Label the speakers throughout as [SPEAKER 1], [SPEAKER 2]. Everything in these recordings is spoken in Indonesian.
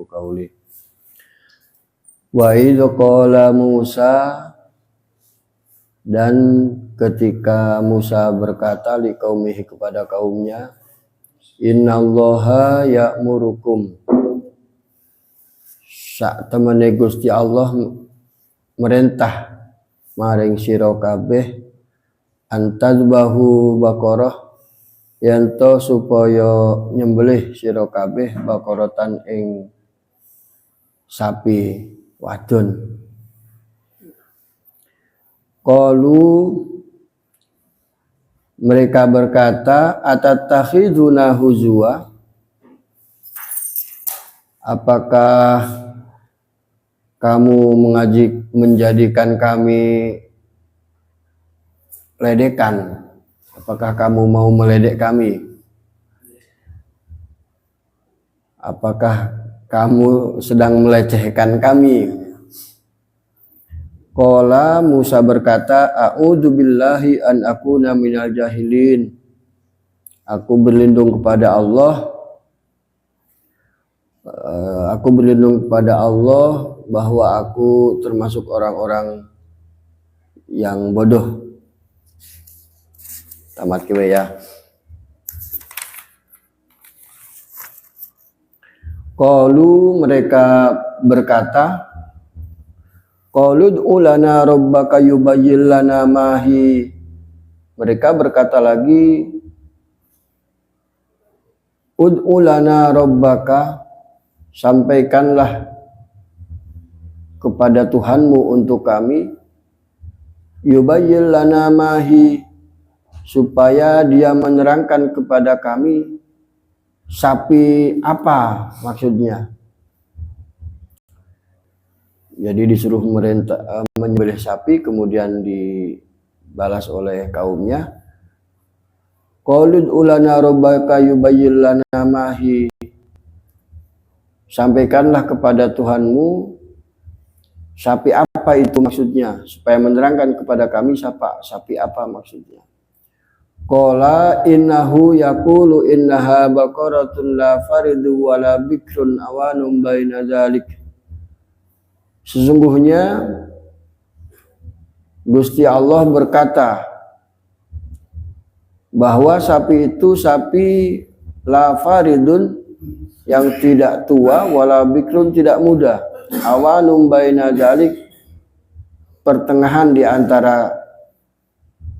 [SPEAKER 1] qauli. Wa idh qala Musa, dan ketika Musa berkata li qaumihi kepada kaumnya, innallaha ya'murukum, sak temene Gusti Allah merintah maring sira kabeh antadbahu baqarah, yanto supaya nyembelih sira kabeh baqaratan ing sapi wadon. Qalu, mereka berkata, atatakhiduna huzwa, apakah kamu menjadikan kami ledekan? Apakah kamu mau meledek kami? Apakah kamu sedang melecehkan kami? Qala, Musa berkata, a'udzu billahi an akuna minal jahilin. Aku berlindung kepada Allah. Bahwa aku termasuk orang-orang yang bodoh. Tamat kiwe ya. Qalu, mereka berkata, qalu ud'u lana rabbaka yubayyin lana ma hi. Mereka berkata lagi, ud'u lana rabbaka, sampaikanlah kepada Tuhanmu untuk kami, yubayyin lana ma hi, supaya dia menerangkan kepada kami sapi apa maksudnya. Jadi disuruh menyembelih sapi, kemudian dibalas oleh kaumnya, qalu ulana rabbaka yubayyin lana ma hi, sampaikanlah kepada Tuhanmu sapi apa itu maksudnya, supaya menerangkan kepada kami sapi apa maksudnya. Qala innahu yaqulu innaha baqaratun la faridu wa la bikrun awanum baina dzalik. Sesungguhnya Gusti Allah berkata bahwa sapi itu sapi la faridun, yang tidak tua, wala bikrun, tidak muda, awanum baina dzalik, pertengahan di antara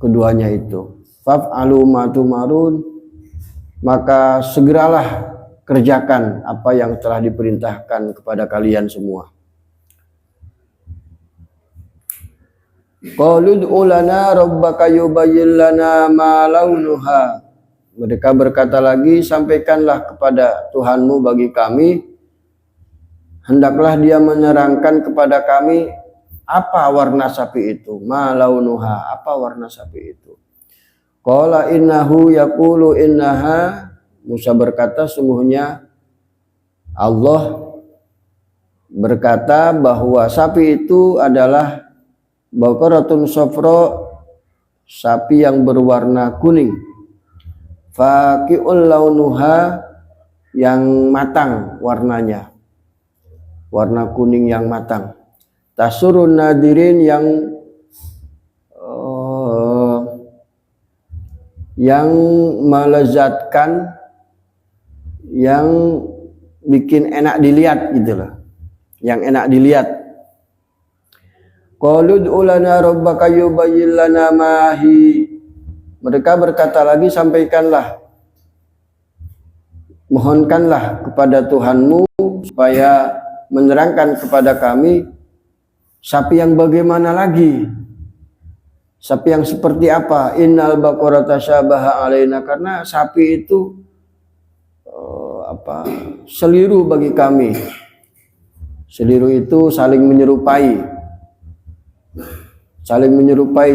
[SPEAKER 1] keduanya itu. Faf'alu ma tumarun, maka segeralah kerjakan apa yang telah diperintahkan kepada kalian semua. Qalu ud'u lana rabbaka yubayyin lana ma launuha. Mereka berkata lagi, sampaikanlah kepada Tuhanmu bagi kami, hendaklah dia menerangkan kepada kami apa warna sapi itu. Ma launuha, apa warna sapi itu. Qala innahu yaqulu innaha, Musa berkata sungguhnya Allah berkata bahwa sapi itu adalah baqaratun safra, sapi yang berwarna kuning, faqi'ul launuha, yang matang warnanya, warna kuning yang matang, tasurun nadirin, yang melezatkan, yang bikin enak dilihat gitu loh, yang enak dilihat. Qalu ud'u lana rabbaka yubayyin lana ma hi. Mereka berkata lagi, sampaikanlah, mohonkanlah kepada Tuhanmu supaya menerangkan kepada kami sapi yang bagaimana lagi, sapi yang seperti apa. Innal baqarata syabaha alaina, karena sapi itu seliru bagi kami. Seliru itu saling menyerupai,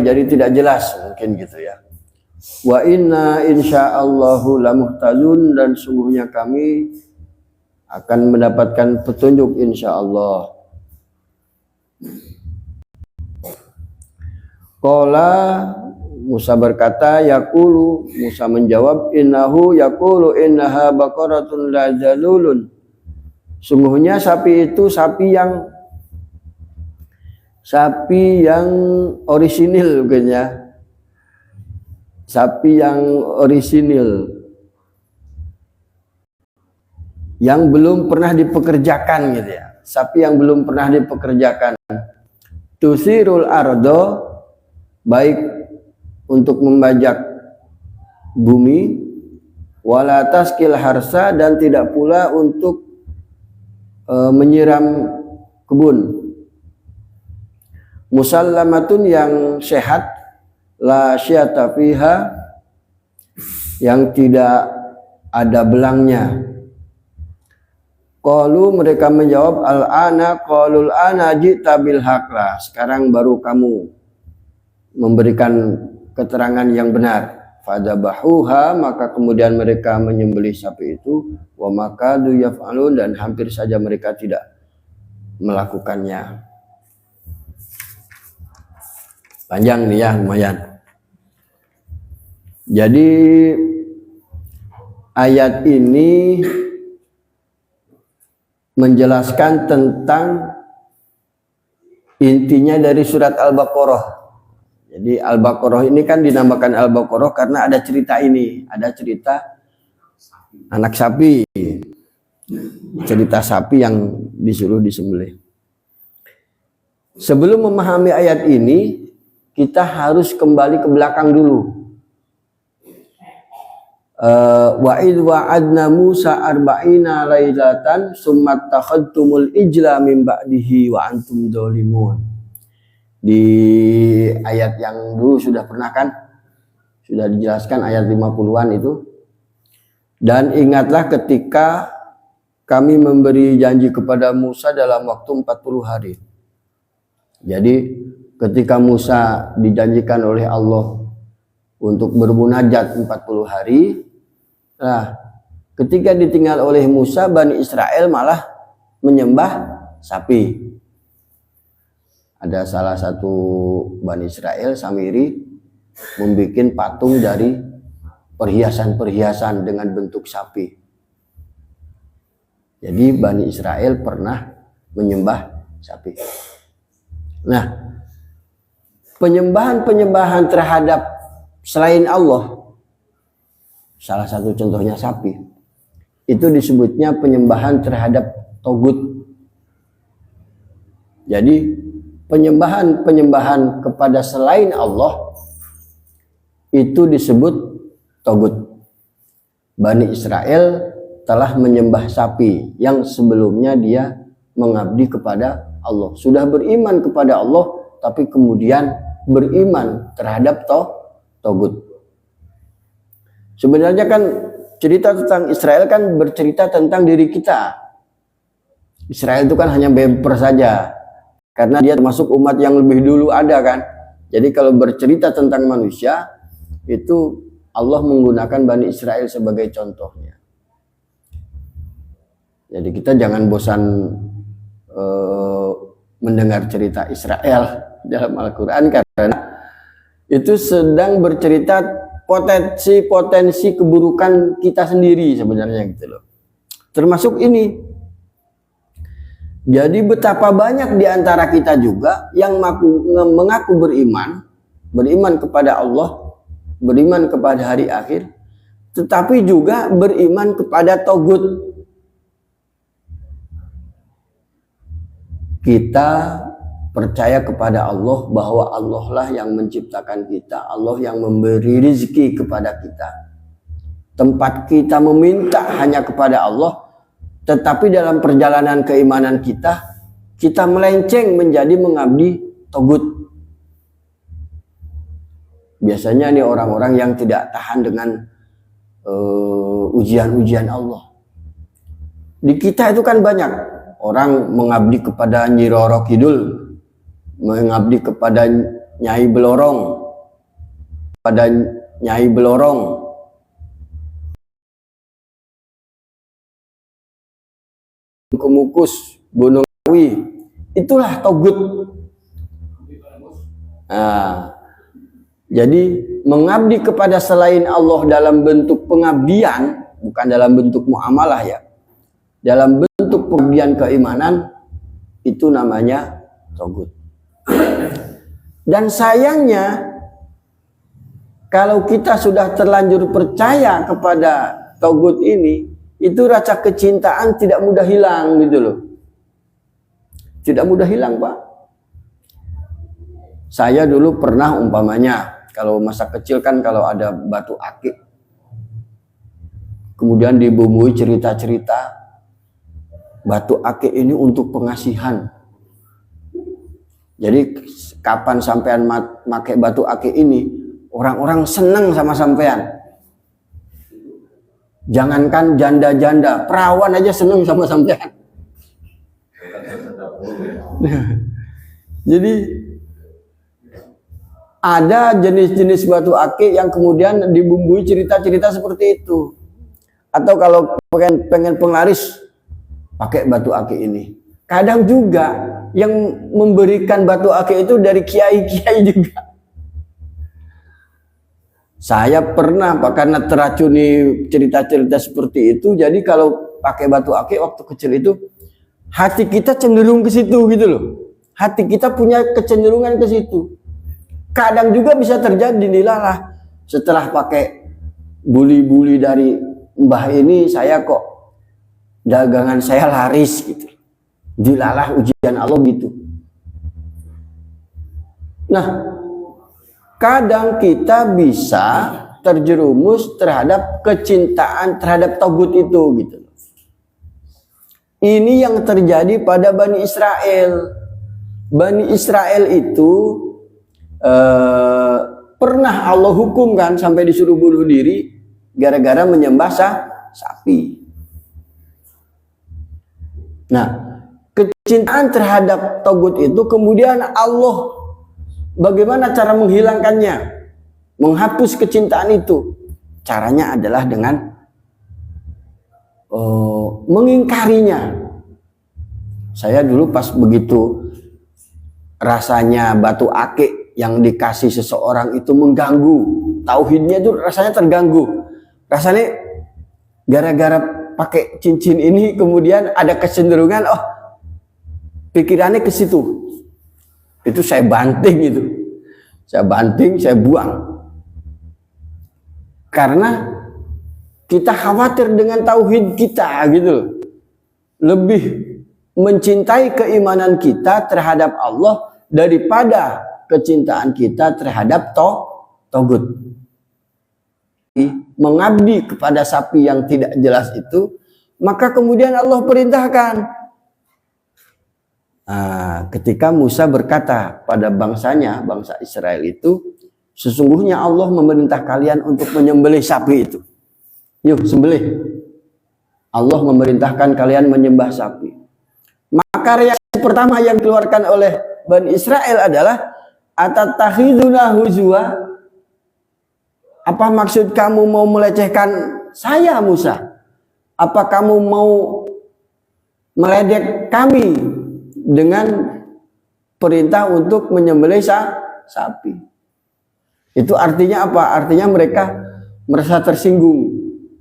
[SPEAKER 1] jadi tidak jelas mungkin gitu ya. Wa inna insyaallahu lamuhtadun, dan sungguhnya kami akan mendapatkan petunjuk insyaallah. Qala, Musa berkata, yaqulu, Musa menjawab, innahu yaqulu innaha baqaratun la jalulun. Sungguhnya sapi itu sapi yang orisinil kayaknya. Sapi yang orisinil. Yang belum pernah dipekerjakan gitu ya. Sapi yang belum pernah dipekerjakan. Tusirul ardo, baik untuk membajak bumi, wala taskil harsa, dan tidak pula untuk menyiram kebun. Musallamatun, yang sehat, la syata fiha, yang tidak ada belangnya. Qalu, mereka menjawab, al-ana, qalul ana jita bil haqla, sekarang baru kamu memberikan keterangan yang benar. Fadabahuha, maka kemudian mereka menyembelih sapi itu. Wa makadu yaf'alun, dan hampir saja mereka tidak melakukannya. Panjang nih ya, lumayan. Jadi ayat ini menjelaskan tentang intinya dari surat Al-Baqarah. Jadi Al-Baqarah ini kan dinamakan Al-Baqarah karena ada cerita ini, ada cerita anak sapi, cerita sapi yang disuruh disembelih. Sebelum memahami ayat ini, kita harus kembali ke belakang dulu. Wa idh wa'adna Musa arba'ina lailatan summa takhadtumul ijla min ba'dihi wa antum dzalimun. Di ayat yang dulu sudah pernah kan, sudah dijelaskan ayat 50-an itu. Dan ingatlah ketika kami memberi janji kepada Musa dalam waktu 40 hari. Jadi ketika Musa dijanjikan oleh Allah untuk bermunajat 40 hari, nah ketika ditinggal oleh Musa, Bani Israel malah menyembah sapi. Ada salah satu Bani Israel, Samiri, membuat patung dari perhiasan-perhiasan dengan bentuk sapi. Jadi Bani Israel pernah menyembah sapi. Nah, penyembahan-penyembahan terhadap selain Allah, salah satu contohnya sapi, itu disebutnya penyembahan terhadap togut. Jadi penyembahan kepada selain Allah itu disebut togut. Bani Israel telah menyembah sapi yang sebelumnya dia mengabdi kepada Allah. Sudah beriman kepada Allah, tapi kemudian beriman terhadap togut. Sebenarnya kan cerita tentang Israel kan bercerita tentang diri kita. Israel itu kan hanya bemper saja, karena dia termasuk umat yang lebih dulu ada kan. Jadi kalau bercerita tentang manusia, itu Allah menggunakan Bani Israel sebagai contohnya. Jadi kita jangan bosan mendengar cerita Israel dalam Al-Quran, karena itu sedang bercerita potensi-potensi keburukan kita sendiri sebenarnya gitu loh. Termasuk ini. Jadi betapa banyak di antara kita juga yang mengaku beriman kepada Allah, beriman kepada hari akhir, tetapi juga beriman kepada togut. Kita percaya kepada Allah bahwa Allah lah yang menciptakan kita, Allah yang memberi rezeki kepada kita. Tempat kita meminta hanya kepada Allah. Tetapi dalam perjalanan keimanan kita melenceng menjadi mengabdi togut. Biasanya ini orang-orang yang tidak tahan dengan ujian-ujian Allah. Di kita itu kan banyak orang mengabdi kepada Nyi Roro Kidul, mengabdi kepada Nyai Belorong, pada Nyai Belorong. Kemukus, Gunung Kawi, itulah togut. Nah, jadi mengabdi kepada selain Allah dalam bentuk pengabdian, bukan dalam bentuk muamalah ya. dalam bentuk pengabdian keimanan, itu namanya togut. Dan sayangnya kalau kita sudah terlanjur percaya kepada togut ini, itu rasa kecintaan tidak mudah hilang gitu loh. Tidak mudah hilang, Pak. Saya dulu pernah umpamanya, kalau masa kecil kan kalau ada batu akik, kemudian dibumbui cerita-cerita, batu akik ini untuk pengasihan. Jadi kapan sampean pakai batu akik ini, orang-orang senang sama sampean. Jangankan janda-janda, perawan aja senang sama sampean. Jadi ada jenis-jenis batu akik yang kemudian dibumbui cerita-cerita seperti itu. Atau kalau pengen penglaris, pakai batu akik ini. Kadang juga yang memberikan batu akik itu dari kiai-kiai juga. Saya pernah, Pak, karena teracuni cerita-cerita seperti itu, jadi kalau pakai batu akik waktu kecil itu, hati kita cenderung ke situ gitu loh. Hati kita punya kecenderungan ke situ. Kadang juga bisa terjadi, dilalah setelah pakai buli-buli dari mbah ini, saya kok dagangan saya laris gitu. Dilalah ujian Allah gitu. Nah, kadang kita bisa terjerumus terhadap kecintaan terhadap togut itu gitu. Ini yang terjadi pada Bani Israel. Bani Israel itu pernah Allah hukumkan sampai disuruh bunuh diri gara-gara menyembah sapi. Nah, kecintaan terhadap togut itu kemudian Allah bagaimana cara menghilangkannya, menghapus kecintaan itu? Caranya adalah dengan mengingkarinya. Saya dulu pas begitu rasanya batu akik yang dikasih seseorang itu mengganggu, tauhidnya itu rasanya terganggu. Rasanya gara-gara pakai cincin ini kemudian ada kecenderungan, oh pikirannya ke situ. Itu saya banting itu. Saya banting, saya buang. Karena kita khawatir dengan tauhid kita gitu. Lebih mencintai keimanan kita terhadap Allah daripada kecintaan kita terhadap togut. Mengabdi kepada sapi yang tidak jelas itu, maka kemudian Allah perintahkan. Ketika Musa berkata pada bangsanya, bangsa Israel itu, sesungguhnya Allah memerintah kalian untuk menyembelih sapi itu. Yuk sembelih. Allah memerintahkan kalian menyembah sapi. Maka reaksi pertama yang dikeluarkan oleh Bani Israel adalah atatakhiduna huzwa. Apa maksud kamu mau melecehkan saya, Musa? Apa kamu mau meledek kami dengan perintah untuk menyembelih sapi? Itu artinya apa? Artinya mereka merasa tersinggung.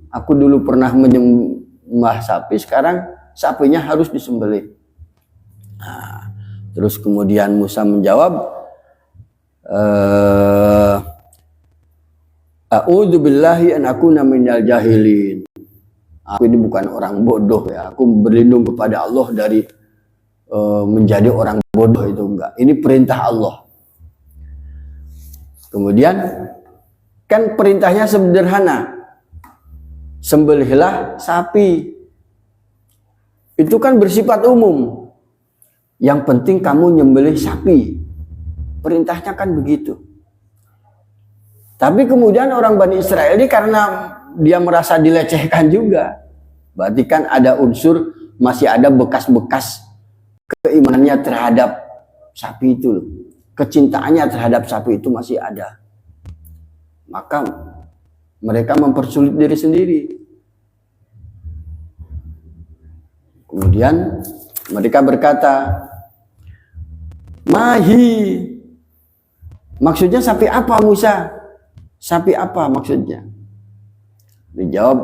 [SPEAKER 1] Aku dulu pernah menyembah sapi, sekarang sapinya harus disembelih. Terus kemudian Musa menjawab, a'udzu billahi an akuna minal jahilin. Aku ini bukan orang bodoh ya. Aku berlindung kepada Allah dari menjadi orang bodoh, itu enggak. Ini perintah Allah. Kemudian kan perintahnya sederhana. Sembelihlah sapi. Itu kan bersifat umum. Yang penting kamu nyembelih sapi. Perintahnya kan begitu. Tapi kemudian orang Bani Israel ini karena dia merasa dilecehkan juga. Berarti kan ada unsur, masih ada bekas-bekas keimanannya terhadap sapi itu. Kecintaannya terhadap sapi itu masih ada. Maka mereka mempersulit diri sendiri. Kemudian mereka berkata, Mahi. Maksudnya sapi apa, Musa? Sapi apa maksudnya? Dijawab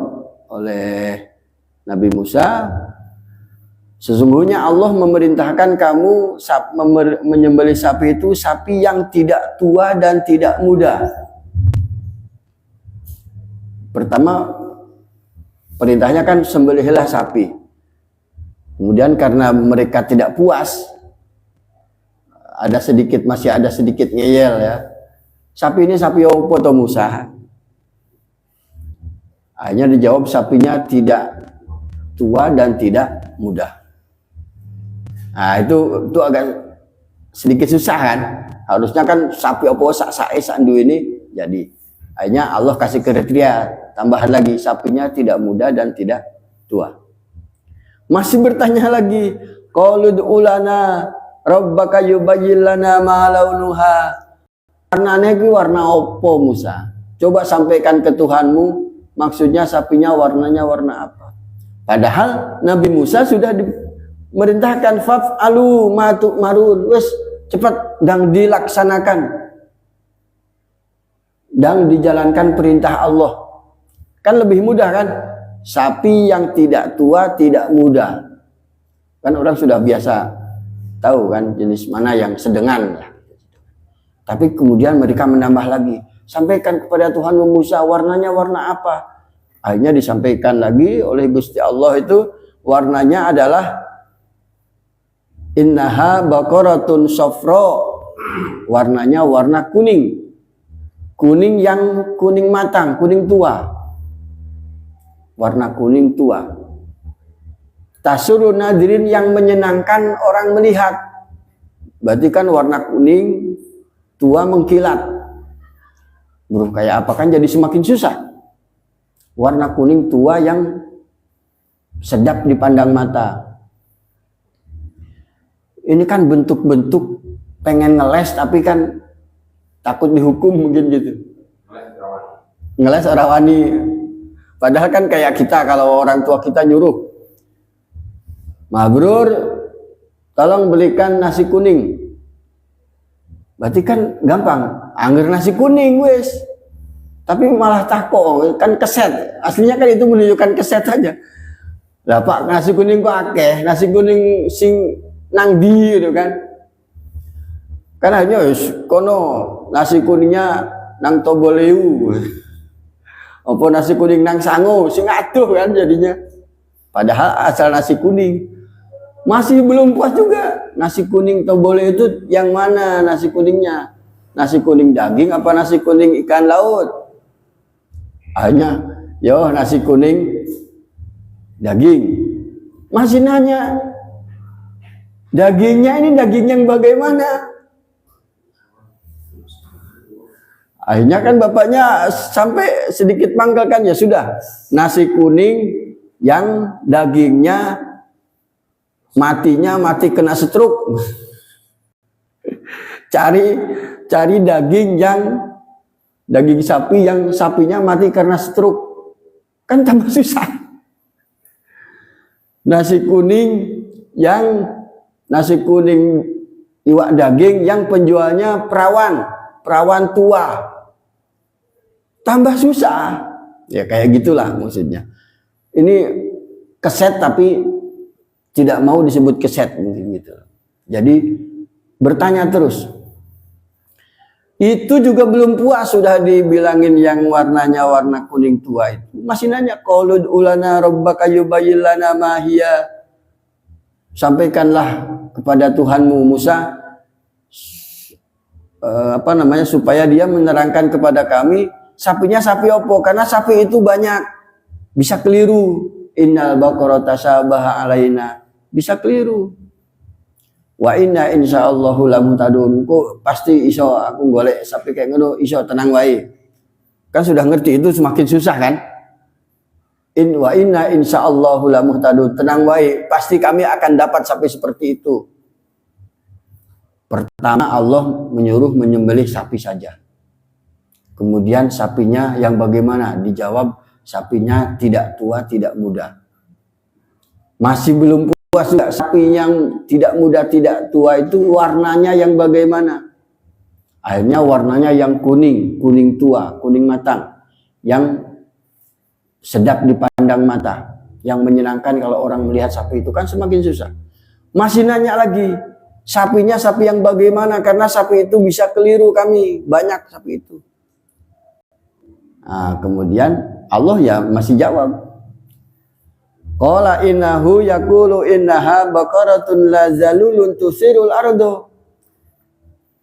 [SPEAKER 1] oleh Nabi Musa, Sesungguhnya Allah memerintahkan kamu menyembelih sapi itu sapi yang tidak tua dan tidak muda. Pertama, perintahnya kan sembelihlah sapi. Kemudian karena mereka tidak puas, masih ada sedikit ngeyel ya. Sapi ini sapi opo to Musa? Akhirnya dijawab sapinya tidak tua dan tidak muda. Nah itu agak sedikit susah kan. Harusnya kan sapi opo sak-sae sandu ini jadi. Akhirnya Allah kasih kriteria tambahan lagi, sapinya tidak muda dan tidak tua. Masih bertanya lagi, qalud ulana rabbaka yubayyin lana ma launuha. Warnanya ki warna opo Musa? Coba sampaikan ke Tuhanmu, maksudnya sapinya warnanya warna apa? Padahal Nabi Musa sudah memerintahkan faf'alu ma tu'marun, wes cepat dan dilaksanakan dan dijalankan perintah Allah. Kan lebih mudah kan? Sapi yang tidak tua, tidak muda. Kan orang sudah biasa tahu kan jenis mana yang sedengan. Tapi kemudian mereka menambah lagi. Sampaikan kepada Tuhan Musa, warnanya warna apa? Akhirnya disampaikan lagi oleh Gusti Allah itu, warnanya adalah innaha baqaratun safra. Warnanya warna kuning. Kuning yang kuning matang, kuning tua. Warna kuning tua. Tasurun nadirin, yang menyenangkan orang melihat. Berarti kan warna kuning tua mengkilat. Bro, kayak apa kan jadi semakin susah. Warna kuning tua yang sedap dipandang mata. Ini kan bentuk-bentuk pengen ngeles tapi kan takut dihukum mungkin gitu. Ngeles orawani. Padahal kan kayak kita kalau orang tua kita nyuruh, Mabrur, tolong belikan nasi kuning. Berarti kan gampang, angger nasi kuning wes. Tapi malah takut, kan keset. Aslinya kan itu menunjukkan keset aja. Lah Pak, nasi kuning kok akeh, nasi kuning sing nang di gitu kan. Kan hanya kono nasi kuningnya nang Toboleu. Apa nasi kuning nang Sango, sing aduh kan jadinya. Padahal asal nasi kuning. Masih belum puas juga. Nasi kuning Toboleu itu yang mana nasi kuningnya? Nasi kuning daging apa nasi kuning ikan laut? Hanya, yo nasi kuning daging. Masih nanya, dagingnya ini daging yang bagaimana? Akhirnya kan bapaknya sampai sedikit manggal kan, ya sudah, nasi kuning yang dagingnya mati kena stroke. cari daging sapi yang sapinya mati karena stroke. Kan tambah susah. Nasi kuning iwak daging yang penjualnya perawan tua. Tambah susah. Ya kayak gitulah maksudnya. Ini keset tapi tidak mau disebut keset mungkin gitu. Jadi bertanya terus. Itu juga belum puas, sudah dibilangin yang warnanya warna kuning tua itu. Masih nanya, qalud ulana rabbaka yubayyin lana ma hiya. Sampaikanlah kepada Tuhanmu Musa supaya dia menerangkan kepada kami sapinya sapi opo, karena sapi itu banyak, bisa keliru. Innal baqarata sabaha alaina, bisa keliru. Wa inna insyaallahu lamutadun, kok pasti iso aku golek sapi kayak ngono, iso tenang wae. Kan sudah ngerti itu semakin susah kan? Wa inna insyaallahu lamutadun, tenang wae, pasti kami akan dapat sapi seperti itu. Pertama Allah menyuruh menyembelih sapi saja. Kemudian sapinya yang bagaimana? Dijawab sapinya tidak tua, tidak muda. Masih belum puas juga, sapi yang tidak muda, tidak tua itu warnanya yang bagaimana? Akhirnya warnanya yang kuning tua, kuning matang, yang sedap dipandang mata. yang menyenangkan kalau orang melihat sapi itu? Kan semakin susah. Masih nanya lagi, sapinya sapi yang bagaimana? Karena sapi itu bisa keliru kami, banyak sapi itu. Nah, kemudian Allah ya masih jawab. Qala innahu yaqulu innaha baqaratun la zalulun tusirul ardo.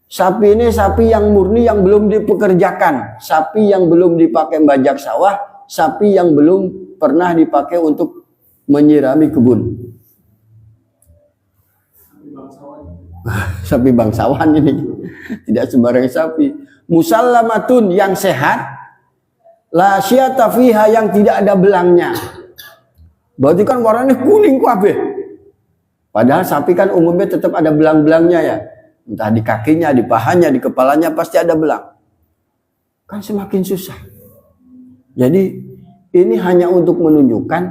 [SPEAKER 1] Sapi ini sapi yang murni, yang belum dipekerjakan, sapi yang belum dipakai bajak sawah, sapi yang belum pernah dipakai untuk menyirami kebun. Sapi bangsawan ini, tidak sembarang sapi. Musallamatun, yang sehat, la syata fiha, yang tidak ada belangnya. Berarti kan warnanya kuning kabeh. Padahal sapi kan umumnya tetap ada belang-belangnya ya. Entah di kakinya, di pahanya, di kepalanya pasti ada belang. Kan semakin susah. Jadi ini hanya untuk menunjukkan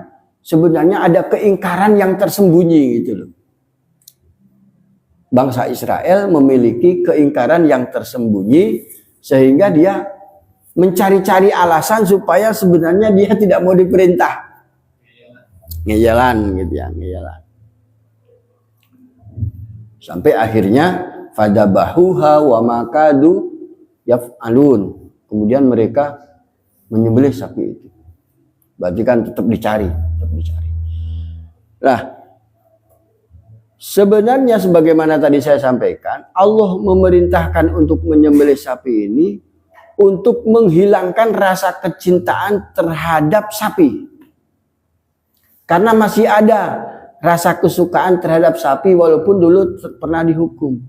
[SPEAKER 1] sebenarnya ada keingkaran yang tersembunyi gitu loh. Bangsa Israel memiliki keingkaran yang tersembunyi sehingga dia mencari-cari alasan supaya sebenarnya dia tidak mau diperintah. Ngejalan gitu ya, ngejalan. Sampai akhirnya fadabahuha wa makadu yaf'alun. Kemudian mereka menyembelih sapi itu. Berarti kan tetap dicari, tetap dicari. Nah, sebenarnya sebagaimana tadi saya sampaikan, Allah memerintahkan untuk menyembelih sapi ini untuk menghilangkan rasa kecintaan terhadap sapi. Karena masih ada rasa kesukaan terhadap sapi walaupun dulu pernah dihukum.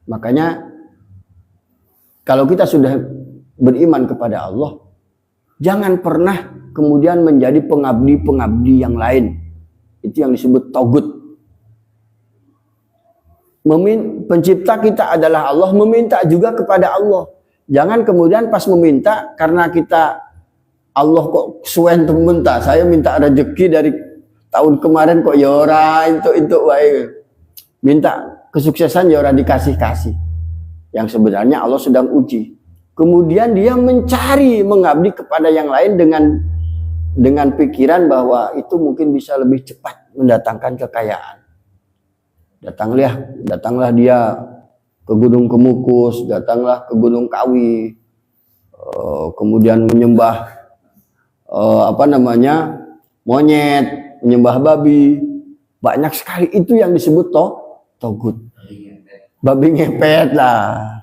[SPEAKER 1] Makanya kalau kita sudah beriman kepada Allah, jangan pernah kemudian menjadi pengabdi-pengabdi yang lain. Itu yang disebut togut. Pencipta kita adalah Allah, meminta juga kepada Allah. Jangan kemudian pas meminta karena kita Allah kok suwen minta, saya minta rezeki dari tahun kemarin kok ya ora entuk wae. Minta kesuksesan ya ora dikasih-kasih. Yang sebenarnya Allah sedang uji. Kemudian dia mencari mengabdi kepada yang lain dengan pikiran bahwa itu mungkin bisa lebih cepat mendatangkan kekayaan. Datanglah dia ke Gunung Kemukus, datanglah ke Gunung Kawi, kemudian menyembah monyet, menyembah babi. Banyak sekali itu yang disebut togut. Babi ngepet lah.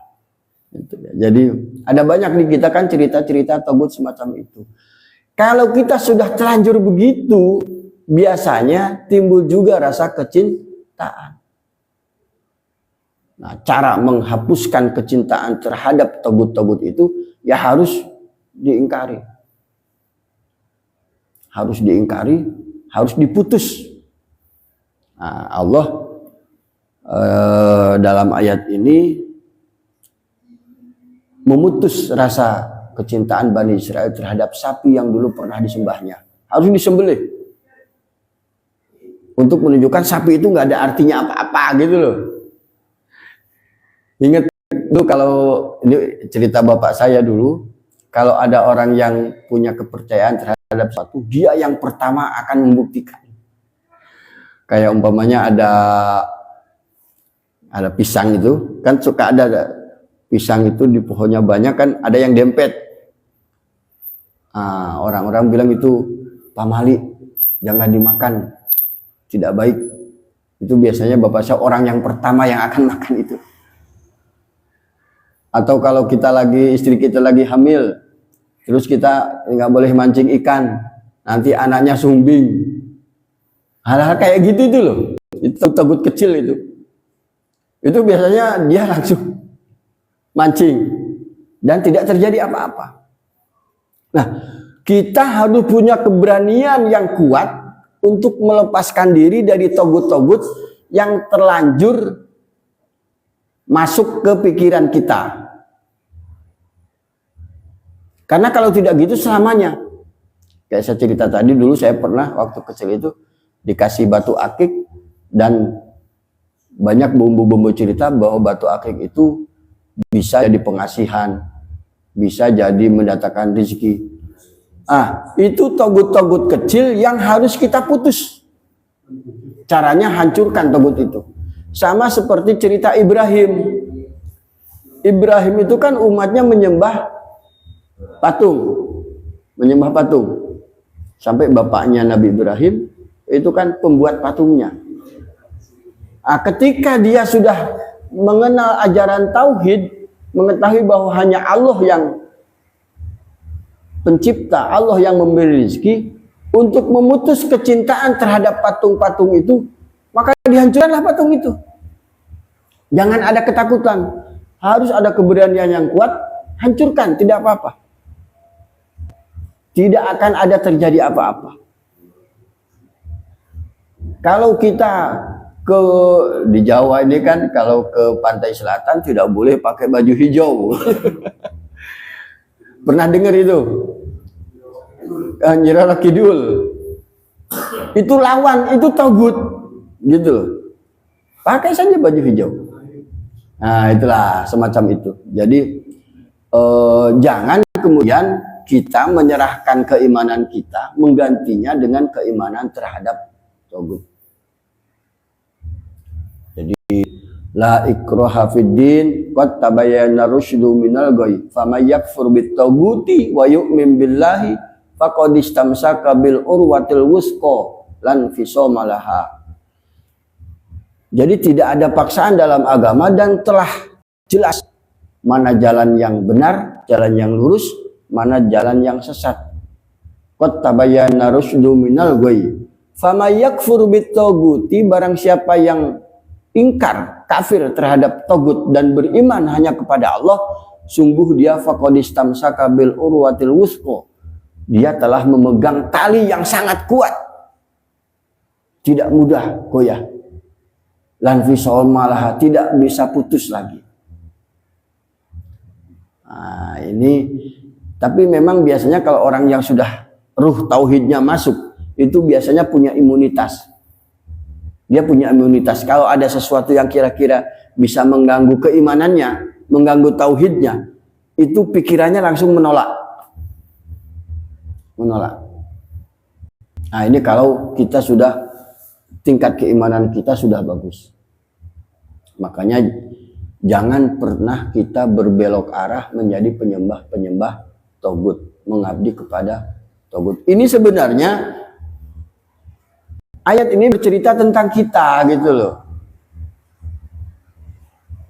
[SPEAKER 1] Jadi ada banyak di kita kan cerita-cerita togut semacam itu. Kalau kita sudah terlanjur begitu, biasanya timbul juga rasa kecintaan. Nah, cara menghapuskan kecintaan terhadap togut-togut itu ya harus diingkari. Harus diingkari, harus diputus. Nah, Allah dalam ayat ini memutus rasa kecintaan Bani Israel terhadap sapi yang dulu pernah disembahnya. Harus disembelih. Untuk menunjukkan sapi itu nggak ada artinya apa-apa gitu loh. Ingat itu kalau ini cerita bapak saya dulu, kalau ada orang yang punya kepercayaan terhadap sesuatu, dia yang pertama akan membuktikan. Kayak umpamanya ada pisang itu, kan suka ada pisang itu di pohonnya banyak kan, ada yang dempet. Orang-orang bilang itu pamali, jangan dimakan, tidak baik. Itu biasanya bapak saya orang yang pertama yang akan makan itu. Atau kalau istri kita lagi hamil, terus kita nggak boleh mancing ikan, nanti anaknya sumbing. Hal-hal kayak gitu itu loh, itu togut kecil itu. Itu biasanya dia langsung mancing dan tidak terjadi apa-apa. Nah, kita harus punya keberanian yang kuat untuk melepaskan diri dari togut-togut yang terlanjur masuk ke pikiran kita. Karena kalau tidak gitu selamanya. Kayak saya cerita tadi, dulu saya pernah waktu kecil itu dikasih batu akik dan banyak bumbu-bumbu cerita bahwa batu akik itu bisa jadi pengasihan, bisa jadi mendatangkan rezeki. Itu togut-togut kecil yang harus kita putus. Caranya hancurkan togut itu. Sama seperti cerita Ibrahim. Ibrahim itu kan umatnya menyembah patung. Menyembah patung. Sampai bapaknya Nabi Ibrahim itu kan pembuat patungnya. Ketika dia sudah mengenal ajaran tauhid, mengetahui bahwa hanya Allah yang pencipta, Allah yang memberi rezeki, untuk memutus kecintaan terhadap patung-patung itu, maka dihancurkanlah patung itu. Jangan ada ketakutan, harus ada keberanian yang kuat, hancurkan, tidak apa-apa. Tidak akan ada terjadi apa-apa. Kalau kita di Jawa ini kan, kalau ke pantai selatan tidak boleh pakai baju hijau. Pernah dengar itu? Nyi Roro Kidul. Itu lawan, itu togut, gitu. Pakai saja baju hijau. Nah, itulah semacam itu. Jadi jangan kemudian kita menyerahkan keimanan kita, menggantinya dengan keimanan terhadap togut. Jadi la ikraha fid din qad tabayyana rusydu minal ghayy faman yakfur bit taguti wa yu'min billahi faqad istamsaka bil urwatil wusqa lan fisama laha. Jadi tidak ada paksaan dalam agama dan telah jelas mana jalan yang benar, jalan yang lurus, mana jalan yang sesat. Qad tabayyana rusydu minal ghayy faman yakfur bit taguti, barang siapa yang ingkar, kafir terhadap togut dan beriman hanya kepada Allah, sungguh dia faqad istamsaka bil urwatil wusqa, dia telah memegang tali yang sangat kuat, tidak mudah goyah, lan fisal malah tidak bisa putus lagi. Nah, ini tapi memang biasanya kalau orang yang sudah ruh tauhidnya masuk, itu biasanya punya imunitas. Dia punya imunitas. Kalau ada sesuatu yang kira-kira bisa mengganggu keimanannya, mengganggu tauhidnya, itu pikirannya langsung menolak. Nah, ini kalau kita sudah, tingkat keimanan kita sudah bagus. Makanya jangan pernah kita berbelok arah menjadi penyembah-penyembah togut, mengabdi kepada togut. Ini sebenarnya ayat ini bercerita tentang kita, gitu loh.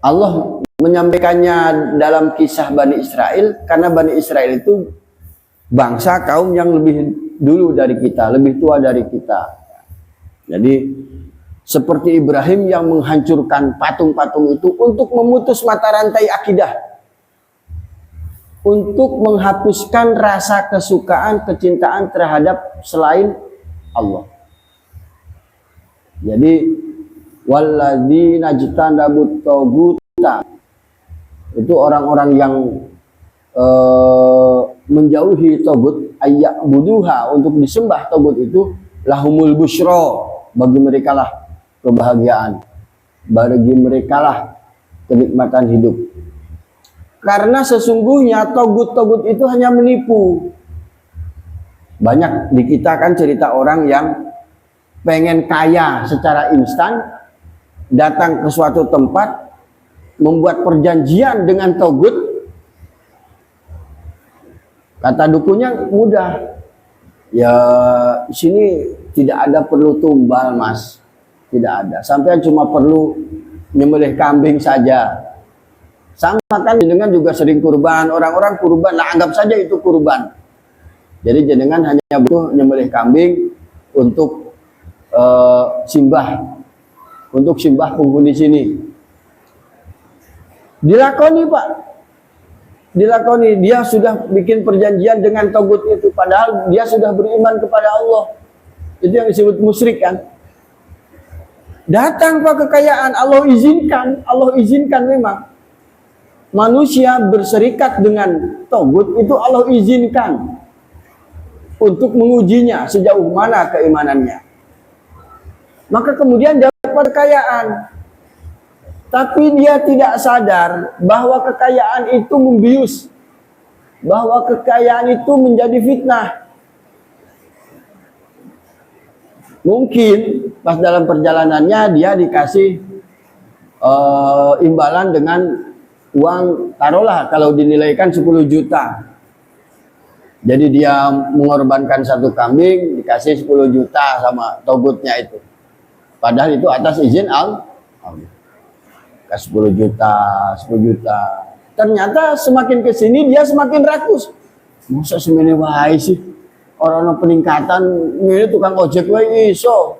[SPEAKER 1] Allah menyampaikannya dalam kisah Bani Israel, karena Bani Israel itu bangsa kaum yang lebih dulu dari kita, lebih tua dari kita. Jadi seperti Ibrahim yang menghancurkan patung-patung itu untuk memutus mata rantai akidah, untuk menghapuskan rasa kesukaan, kecintaan terhadap selain Allah. Jadi walladzina jitanabut taguta, itu orang-orang yang menjauhi togut, ayya'buduha, untuk disembah togut itu, lahumul busyra, bagi mereka lah kebahagiaan, bagi mereka lah kenikmatan hidup. Karena sesungguhnya togut-togut itu hanya menipu. Banyak di kita kan cerita orang yang pengen kaya secara instan, datang ke suatu tempat, membuat perjanjian dengan togut. Kata dukunya mudah. Ya, di sini tidak ada perlu tumbal, Mas. Tidak ada. Sampai cuma perlu nyembelih kambing saja. Sama kan jenengan juga sering kurban. Orang-orang kurban, nah anggap saja itu kurban. Jadi jenengan hanya butuh nyembelih kambing untuk simbah, untuk simbah penghuni sini. Dilakoni, Pak. Dilakoni. Dia sudah bikin perjanjian dengan togut itu, padahal dia sudah beriman kepada Allah. Itu yang disebut musyrik kan. Datang Pak kekayaan, Allah izinkan memang. Manusia berserikat dengan togut itu Allah izinkan untuk mengujinya sejauh mana keimanannya. Maka kemudian dapat kekayaan, tapi dia tidak sadar bahwa kekayaan itu membius, bahwa kekayaan itu menjadi fitnah. Mungkin pas dalam perjalanannya dia dikasih imbalan dengan uang, taruhlah kalau dinilaikan 10 juta. Jadi dia mengorbankan satu kambing dikasih 10 juta sama togutnya itu. Padahal itu atas izin Allah. 10 juta, 10 juta. Ternyata semakin kesini dia semakin rakus. Masa semene wae sih? Orang peningkatan ini tukang ojek wae iso.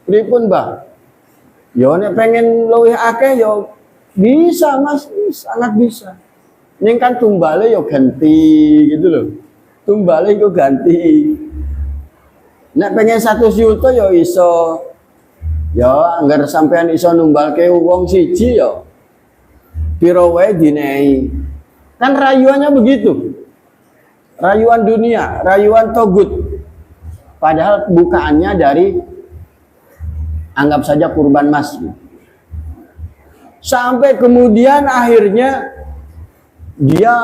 [SPEAKER 1] Pripun, Mbah? Yo nek pengen luwih akeh yo bisa, Mas, sangat bisa. Ning kan tumbale yo ganti gitu loh. Tumbale yo ganti. Nek pengen 100 juta yo iso. Yo anggar sampean iso numbalke wong siji yo. Piro wae dinehi. Kan rayuannya begitu. Rayuan dunia, rayuan togut. Padahal bukaannya dari anggap saja kurban mas. Sampai kemudian akhirnya dia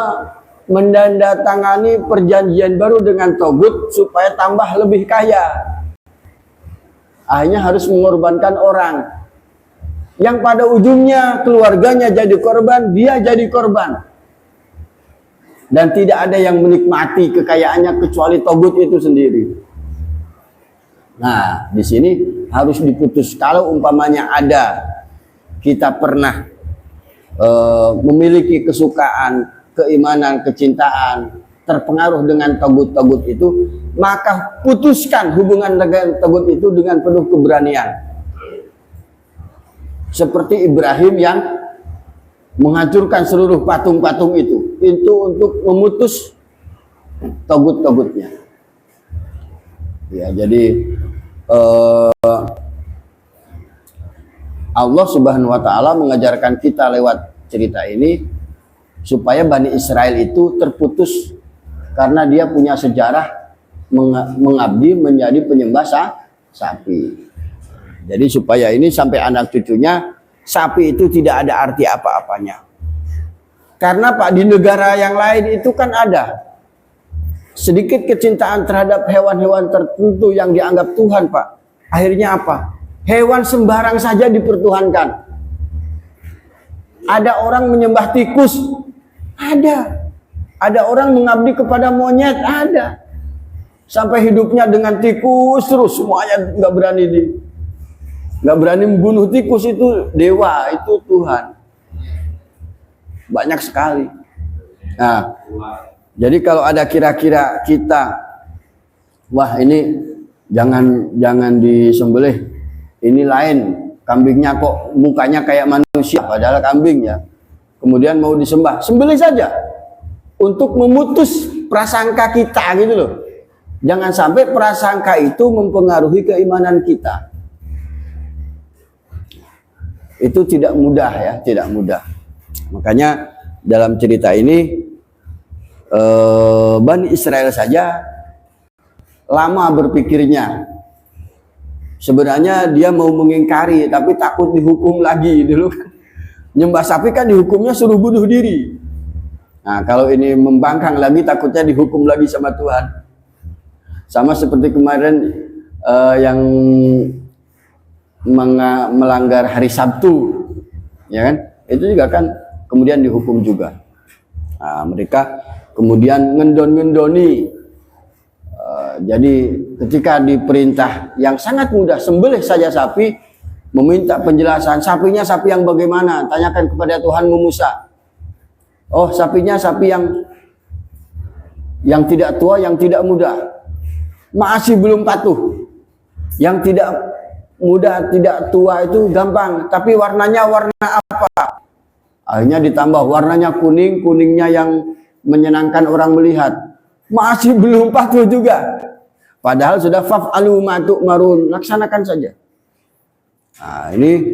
[SPEAKER 1] mendandatangani perjanjian baru dengan togut supaya tambah lebih kaya. Akhirnya harus mengorbankan orang. Yang pada ujungnya keluarganya jadi korban, dia jadi korban. Dan tidak ada yang menikmati kekayaannya kecuali togut itu sendiri. Nah, di sini harus diputus. Kalau umpamanya ada kita pernah memiliki kesukaan, keimanan, kecintaan, terpengaruh dengan togut-togut itu, maka putuskan hubungan dengan togut itu dengan penuh keberanian. Seperti Ibrahim yang menghancurkan seluruh patung-patung itu untuk memutus togut-togutnya. Ya, jadi Allah Subhanahu wa taala mengajarkan kita lewat cerita ini supaya Bani Israel itu terputus karena dia punya sejarah mengabdi menjadi penyembah sapi. Jadi supaya ini sampai anak cucunya sapi itu tidak ada arti apa-apanya. Karena Pak di negara yang lain itu kan ada sedikit kecintaan terhadap hewan-hewan tertentu yang dianggap Tuhan, Pak. Akhirnya apa? Hewan sembarang saja dipertuhankan. Ada orang menyembah tikus, ada. Ada orang mengabdi kepada monyet, ada. Sampai hidupnya dengan tikus terus, semuanya nggak berani membunuh tikus. Itu dewa, itu Tuhan. Banyak sekali. Nah, jadi kalau ada kira-kira kita, wah ini jangan disembelih, ini lain, kambingnya kok mukanya kayak manusia, padahal kambing ya. Kemudian mau disembah, sembelih saja untuk memutus prasangka kita gitu loh. Jangan sampai prasangka itu mempengaruhi keimanan kita. Itu tidak mudah ya, tidak mudah. Makanya dalam cerita ini Bani Israel saja lama berpikirnya. Sebenarnya dia mau mengingkari tapi takut dihukum lagi dulu kan. Nyembah sapi kan dihukumnya suruh bunuh diri. Nah, kalau ini membangkang lagi takutnya dihukum lagi sama Tuhan. Sama seperti kemarin yang melanggar hari Sabtu, ya kan? Itu juga kan kemudian dihukum juga. Nah, mereka kemudian ngendon-ngendoni. Jadi ketika diperintah yang sangat mudah, sembelih saja sapi, meminta penjelasan, sapinya sapi yang bagaimana? Tanyakan kepada Tuhanmu Musa. Oh, sapinya sapi yang tidak tua, yang tidak muda. Masih belum patuh. Yang tidak muda, tidak tua itu gampang, tapi warnanya warna apa? Akhirnya ditambah warnanya kuning, kuningnya yang menyenangkan orang melihat. Masih belum patuh juga. Padahal sudah faf'alu ma tu'marun, laksanakan saja. Nah, ini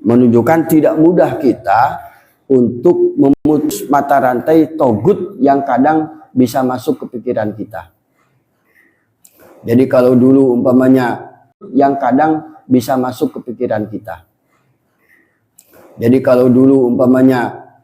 [SPEAKER 1] menunjukkan tidak mudah kita untuk memutus mata rantai togut yang kadang bisa masuk ke pikiran kita. Jadi kalau dulu umpamanya yang kadang bisa masuk ke pikiran kita. Jadi kalau dulu umpamanya